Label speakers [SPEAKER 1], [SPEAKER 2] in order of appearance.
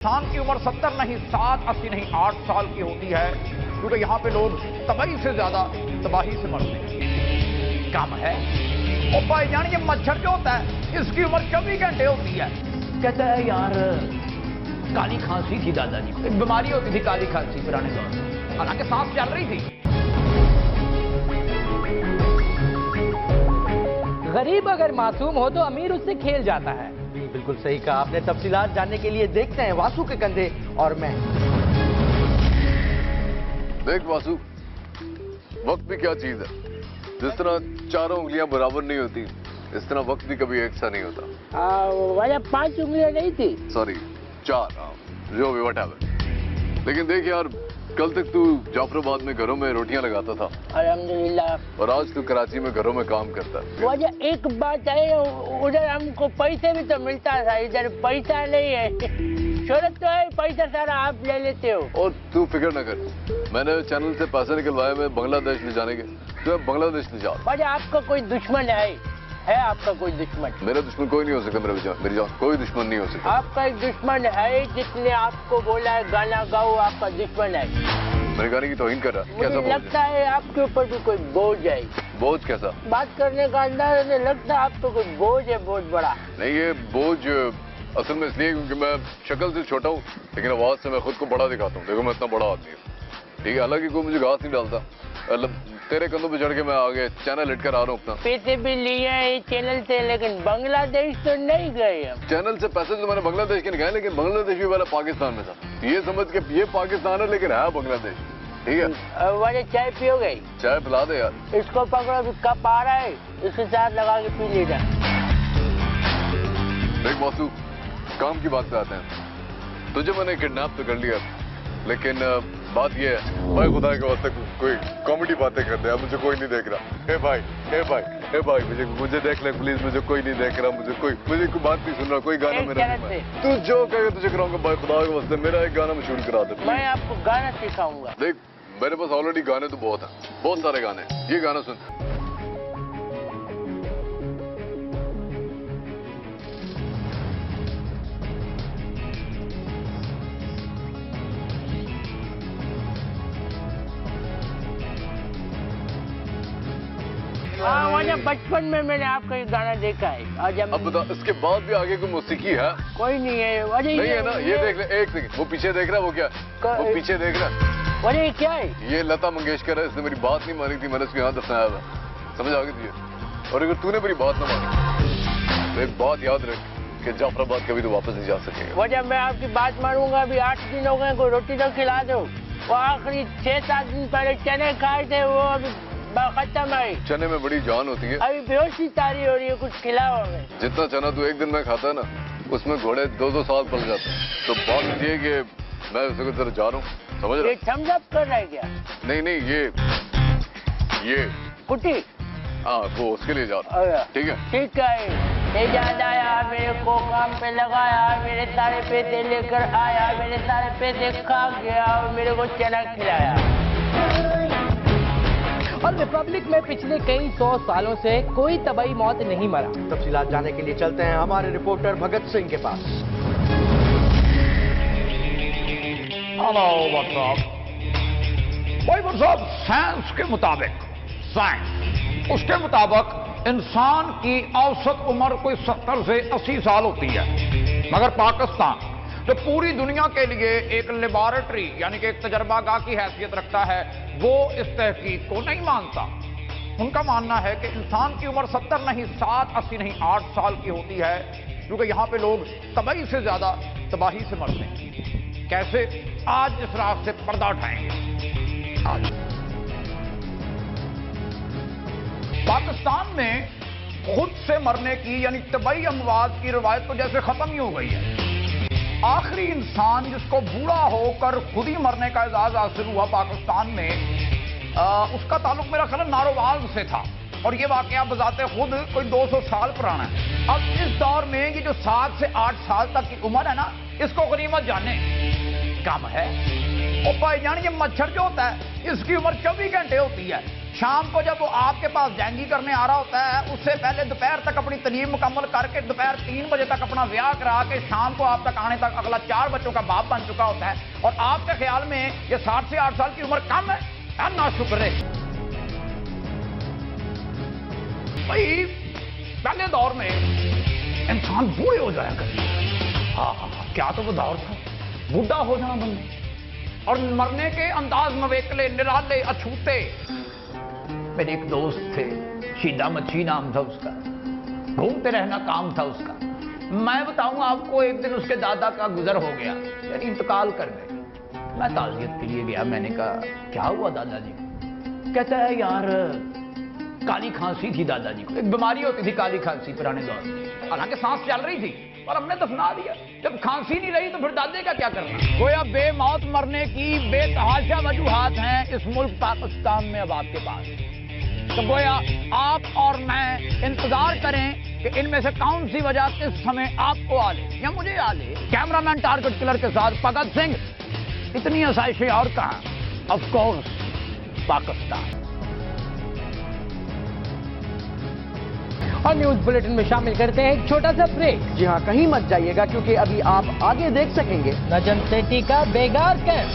[SPEAKER 1] इंसान की उम्र 70 नहीं 60 80 नहीं 8 साल की होती है, क्योंकि यहाँ पे लोग तबाही से ज्यादा तबाही से मरते हैं। कम है और भाईजान ये मच्छर जो होता है इसकी उम्र 24 घंटे होती है। कहता है यार काली खांसी थी दादाजी को, एक बीमारी होती थी काली खांसी पुराने दौर में, हालांकि सांस चल रही थी।
[SPEAKER 2] गरीब अगर मासूम हो तो अमीर उससे खेल जाता है।
[SPEAKER 3] बिल्कुल सही कहा आपने। तफसीलात जानने के लिए देखते हैं वासु के कंधे और मैं।
[SPEAKER 4] देख वासु, वक्त भी क्या चीज है। जिस तरह चारों उंगलियां बराबर नहीं होती, इस तरह वक्त भी कभी एक सा नहीं होता।
[SPEAKER 2] वजह 5 उंगलियां नहीं थी,
[SPEAKER 4] सॉरी 4, जो भी व्हाटएवर। लेकिन देख यार, कल तक तू जाफराबाद में घरों में रोटियां लगाता था,
[SPEAKER 2] अल्हम्दुलिल्लाह,
[SPEAKER 4] और आज तू कराची में घरों में काम करता है।
[SPEAKER 2] वजह एक बात है, उधर हमको पैसे भी तो मिलता था, इधर पैसा नहीं है। शोहरत तो है, पैसा सारा आप ले लेते हो।
[SPEAKER 4] और तू फिक्र न कर, मैंने चैनल से पैसे निकलवाए मैं बांग्लादेश ले जाने के, तो बांग्लादेश ले जा।
[SPEAKER 2] वजह आपका कोई दुश्मन है आपका कोई दुश्मन?
[SPEAKER 4] मेरा दुश्मन कोई नहीं हो सकता, मेरी जान कोई दुश्मन नहीं हो सकता।
[SPEAKER 2] आपका एक दुश्मन है, जिसने आपको बोला है गाना गाओ, आपका दुश्मन है।
[SPEAKER 4] मेरे गाने की तौहीन कर रहा है। कैसा
[SPEAKER 2] मुझे लगता है आपके ऊपर भी कोई बोझ है।
[SPEAKER 4] बोझ कैसा?
[SPEAKER 2] बात करने का अंदाज नहीं लगता आपको कोई बोझ है, बहुत बड़ा।
[SPEAKER 4] नहीं, ये बोझ असल में इसलिए क्योंकि मैं शक्ल से छोटा हूँ, लेकिन आवाज से मैं खुद को बड़ा दिखाता हूँ। देखो मैं इतना बड़ा आदमी हूँ, ठीक है। हालांकि कोई मुझे घास नहीं डालता, तेरे कंधों पे चढ़ के मैं आगे चैनल हिट कर आ रहा हूँ अपना।
[SPEAKER 2] पैसे भी लिए हैं चैनल से, लेकिन बांग्लादेश तो नहीं गए हम।
[SPEAKER 4] चैनल से पैसे तो मैंने बांग्लादेश के निकाले, लेकिन बांग्लादेश भी वाला पाकिस्तान में था। ये समझ के ये पाकिस्तान है लेकिन है बांग्लादेश, ठीक है।
[SPEAKER 2] वाले चाय पियोगे?
[SPEAKER 4] चाय पिला दे यार।
[SPEAKER 2] इसको पकड़ो, कप आ रहा है, इसके साथ लगा के पी लीजिए।
[SPEAKER 4] देख वासु, काम की बात पे आते हैं। तुझे मैंने किडनैप तो कर लिया, लेकिन बात ये है, भाई खुदा के वास्ते कोई कॉमेडी बातें करते हैं, मुझे कोई नहीं देख रहा। हे भाई, हे भाई, हे भाई, मुझे देख ले प्लीज, मुझे कोई नहीं देख रहा, मुझे कोई बात नहीं सुन रहा, कोई गाना मेरा नहीं। तू जो कहे तुझे कराऊंगा भाई, खुदा के वास्ते मेरा एक गाना मशहूर करा दे।
[SPEAKER 2] मैं आपको गाना सिखाऊंगा।
[SPEAKER 4] देख मेरे पास ऑलरेडी गाने तो बहुत हैं, बहुत सारे गाने। ये गाना सुन।
[SPEAKER 2] हाँ, वजह बचपन में मैंने आपका ये गाना देखा है।
[SPEAKER 4] अब बता, इसके बाद भी आगे कोई मौसीकी है?
[SPEAKER 2] कोई नहीं है। वजह
[SPEAKER 4] नहीं है ना? ये देख ले, एक सेकंड, वो पीछे देख रहा है, वो क्या? वो पीछे देख रहा है।
[SPEAKER 2] वजह क्या है?
[SPEAKER 4] ये लता मंगेशकर है, इसने मेरी बात नहीं मानी थी, मैंने इसको यहाँ दफनाया था। समझ आ गई तुझे? और अगर तूने मेरी बात ना मानी तो एक बात याद रख कि जाफराबाद कभी तो वापस नहीं जा सकेगा।
[SPEAKER 2] वजह मैं आपकी बात मानूंगा। अभी 8 दिन हो गए, कोई रोटी तो खिला दो। वो आखिरी 6-7 दिन पहले चने खाए थे, वो अभी खत्म है।
[SPEAKER 4] चने में बड़ी जान होती है।
[SPEAKER 2] अभी बेहोशी तारी हो रही है, कुछ खिलाओ हमें।
[SPEAKER 4] जितना चना तू एक दिन में खाता है ना, उसमें घोड़े 2-2 साल पल जाते हैं। तो बात ये कि मैं उस जगह जा रहा हूँ, समझ रहा?
[SPEAKER 2] ये थम्स अप कर रहा है क्या?
[SPEAKER 4] नहीं, ये
[SPEAKER 2] कुटी,
[SPEAKER 4] हाँ, वो उसके लिए जा रहा हूँ, ठीक है।
[SPEAKER 2] ठीक है। याद आया, मेरे को काम पे लगाया, मेरे सारे पैसे लेकर आया, मेरे सारे पैसे खा गया और मेरे को चना खिलाया। और रिपब्लिक में पिछले कई 100 सालों से कोई तबाही मौत नहीं मरा।
[SPEAKER 3] तफसीलात जानने के लिए चलते हैं हमारे रिपोर्टर भगत सिंह के पास।
[SPEAKER 1] हेलो व्हाट्सअप भाई, व्हाट्सअप साइंस के मुताबिक, उसके मुताबिक इंसान की औसत उम्र कोई 70 से 80 साल होती है, मगर पाकिस्तान जो पूरी दुनिया के लिए एक लेबोरेटरी यानी कि एक तजर्बागाह की हैसियत रखता है, वो इस तहकीक को नहीं मानता। उनका मानना है कि इंसान की उम्र 70 नहीं 60 80 नहीं 8 साल की होती है, क्योंकि यहाँ पे लोग तबाही से ज्यादा तबाही से मरते हैं। कैसे? आज इस रात से पर्दा उठाएंगे। आज पाकिस्तान में खुद से मरने की यानी तबाही अमवात की रवायत तो जैसे खत्म ही हो गई है। आखिरी इंसान जिसको बूढ़ा होकर खुद ही मरने का एजाज हासिल हुआ पाकिस्तान में, उसका ताल्लुक मेरा ख्याल नारोवाल से था, और ये वाकया बजाते खुद कोई 200 साल पुराना है। अब इस दौर में ये जो 7 से 8 साल तक की उम्र है ना, इसको गनीमत जाने। कम है और भाईजान ये मच्छर जो होता है इसकी उम्र 24 घंटे होती है। शाम को जब वो आपके पास जैंगी करने आ रहा होता है, उससे पहले दोपहर तक अपनी तलीम मुकम्मल करके दोपहर 3 बजे तक अपना ब्याह करा के शाम को आप तक आने तक अगला 4 बच्चों का बाप बन चुका होता है। और आपके ख्याल में ये 60 से 8 साल की उम्र कम है ना? शुक्र है भाई, पहले दौर में इंसान बूढ़े हो जाया करते। हाँ, क्या तो वो दौर था, बूढ़ा हो जाना बंदे, और मरने के अंदाज मवेकले, निराले, अछूते। मेरे एक दोस्त थे, शीदा मच्छी नाम था उसका, घूमते रहना काम था उसका। मैं बताऊं आपको, एक दिन उसके दादा का गुजर हो गया, यानी इंतकाल कर गए। मैं ताज़ियत के लिए गया, मैंने कहा क्या हुआ दादाजी? कहता है यार काली खांसी थी दादाजी को, एक बीमारी होती थी काली खांसी पुराने दौर में, हालांकि सांस चल रही थी और हमने दफना दिया। जब खांसी नहीं रही तो फिर दादे का क्या करना? गोया बेमौत मरने की बेतहाशा वजूहात हैं इस मुल्क पाकिस्तान में अब आपके पास। तो गोया आप और मैं इंतजार करें कि इनमें से कौन सी वजह किस समय आपको आ ले या मुझे आ ले। कैमरामैन टारगेट किलर के साथ भगत सिंह, इतनी आसाइशें और कहां? Of course Pakistan.
[SPEAKER 5] और न्यूज बुलेटिन में शामिल करते हैं एक छोटा सा ब्रेक।
[SPEAKER 3] जी हाँ, कहीं मत जाइएगा क्योंकि अभी आप आगे देख सकेंगे
[SPEAKER 5] नजम सेठी का बेगार कैंप।